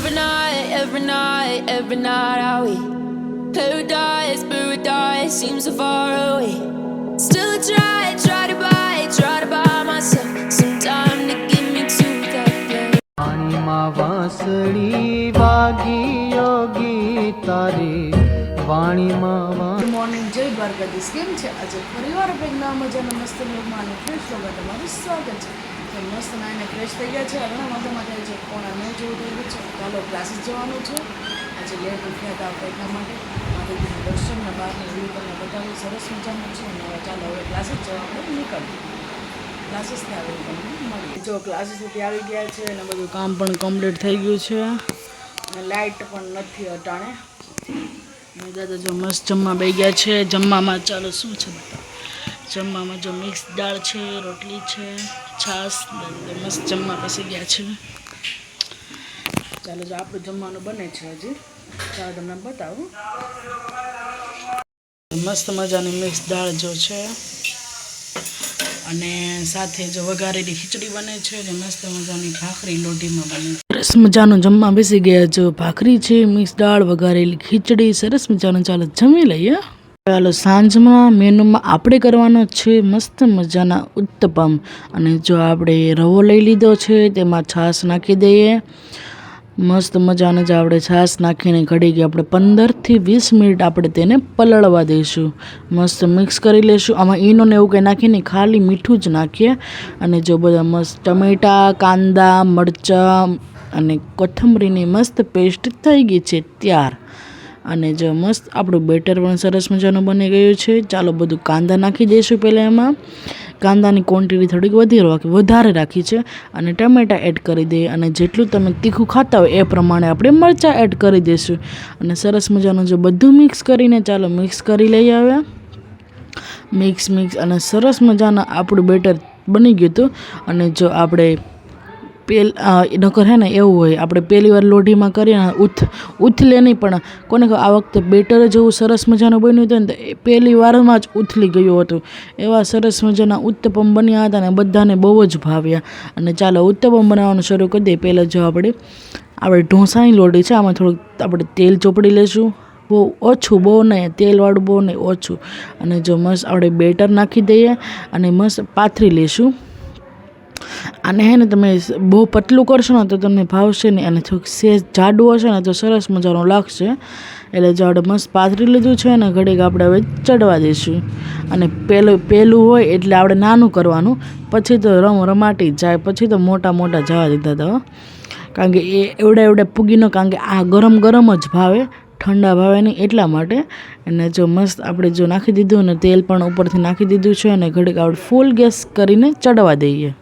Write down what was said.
every night are we paradise seems so far away. Still I try to buy myself some time to get me to that place. વાણીમાં વાંસળી વાગી યોગી તારી વાણીમાં morning જય દ્વારકાધીશ. કેમ છે? આજે ફરીવાર આપણે એક નવા મજાના મસ્ત બ્લોગમાં અને ફ્રેશ બ્લોગમાં તમારું સ્વાગત છે. તો મસ્ત નાઈને ફ્રેશ થઈ ગયા છે. ઘણા માથામાં થાય છે, કોણા ન જેવું થઈ ગયું છે. ચાલો ક્લાસીસ જવાનું છે. આજે લેટ ઉઠ્યા હતા આપણે એટલા માટે માતાજીના દર્શનના બહારનું વ્યૂ તમને બતાવ્યું, સરસ મજાનું છે. અને હવે ચાલો હવે ક્લાસીસ જવા આપણે નીકળીએ. ક્લાસીસથી આવી તમને મળીએ. જો ક્લાસીસથી આવી ગયા છે અને બધું કામ પણ કમ્પ્લીટ થઈ ગયું છે અને લાઇટ પણ નથી અટાણે. દાદા જો મસ્ત જમવા બે ગયા છે. જમવામાં ચાલો શું છે બતાવો. જમવામાં જો મિક્સ દાળ છે, રોટલી છે, છાશ. દાદા મસ્ત જમવા બેસી ગયા છે. ચાલો જો આપણું જમવાનું બને છે હજી, ચાલો તમને બતાવું. મસ્ત મજાની મિક્સ દાળ જો છે અને સાથે જો વઘારેલી ખીચડી બને છે અને મસ્ત મજાની ભાખરી લોટીમાં બને છે. સરસ મજાનું જમવા બેસી ગયા. જો ભાખરી છે, મિક્સ દાળ, વઘારેલી ખીચડી, સરસ મજાનું. ચાલો જમી લઈએ. ચાલો સાંજમાં મેનુમાં આપણે કરવાનો છે મસ્ત મજાના ઉત્તપમ. અને જો આપણે રવો લઈ લીધો છે, તેમાં છાશ નાખી દઈએ. મસ્ત મજાને જ આપણે છાશ નાખીને ઘડી ગઈ આપણે 15 થી 20 મિનિટ આપણે તેને પલળવા દઈશું. મસ્ત મિક્સ કરી લઈશું. આમાં ઈનો ને એવું કંઈ નાખીને ખાલી મીઠું જ નાખીએ. અને જો બધા મસ્ત ટમેટાં, કાંદા, મરચાં અને કોથમરીની મસ્ત પેસ્ટ થઈ ગઈ છે ત્યાર. અને જો મસ્ત આપણું બેટર પણ સરસ મજાનું બની ગયું છે. ચાલો બધું કાંદા નાખી દઈશું પહેલાં. એમાં કાંદાની ક્વોન્ટિટી થોડીક વધારે રાખી છે અને ટમેટાં એડ કરી દઈએ. અને જેટલું તમે તીખું ખાતા હોય એ પ્રમાણે આપણે મરચાં એડ કરી દઈશું. અને સરસ મજાનું જો બધું મિક્સ કરીને ચાલો મિક્સ કરી લઈએ. હવે મિક્સ અને સરસ મજાનું આપણું બેટર બની ગયું હતું. અને જો આપણે નકર હે ને એવું હોય આપણે પહેલી વાર લોઢીમાં કરીએ ને ઉથલે નહીં, પણ કોને આ વખતે બેટર જેવું સરસ મજાનું બન્યું હતું ને તો પહેલી વારમાં જ ઉથલી ગયું હતું. એવા સરસ મજાના ઉત્તપમ બન્યા હતા અને બધાને બહુ જ ભાવ્યા. અને ચાલો ઉત્તપમ બનાવવાનું શરૂ કરી દઈએ. પહેલાં જો આપણે ઢોસાની લોઢી છે, આમાં થોડુંક આપણે તેલ ચોપડી લઈશું. બહુ ઓછું, બહુ નહીં, તેલવાળું બહુ નહીં, ઓછું. અને જો મસ્ત આપણે બેટર નાખી દઈએ અને મસ્ત પાથરી લઈશું. આને હે ને તમે બહુ પતલું કરશો ને તો તમને ભાવશે નહીં, અને થોડુંક સેજ જાડું હશે ને તો સરસ મજાનું લાગશે. એટલે જો આપણે મસ્ત પાથરી લીધું છે ને ઘડીક આપણે હવે ચડવા દઈશું. અને પહેલું હોય એટલે આપણે નાનું કરવાનું, પછી તો રમાટી જાય, પછી તો મોટા જવા દીધા હતા. કારણ કે એ એવડા પૂગી ન, કારણ કે આ ગરમ જ ભાવે, ઠંડા ભાવે નહીં એટલા માટે. અને જો મસ્ત આપણે જો નાખી દીધું ને તેલ પણ ઉપરથી નાખી દીધું છે અને ઘડીક આપણે ફૂલ ગેસ કરીને ચડવા દઈએ.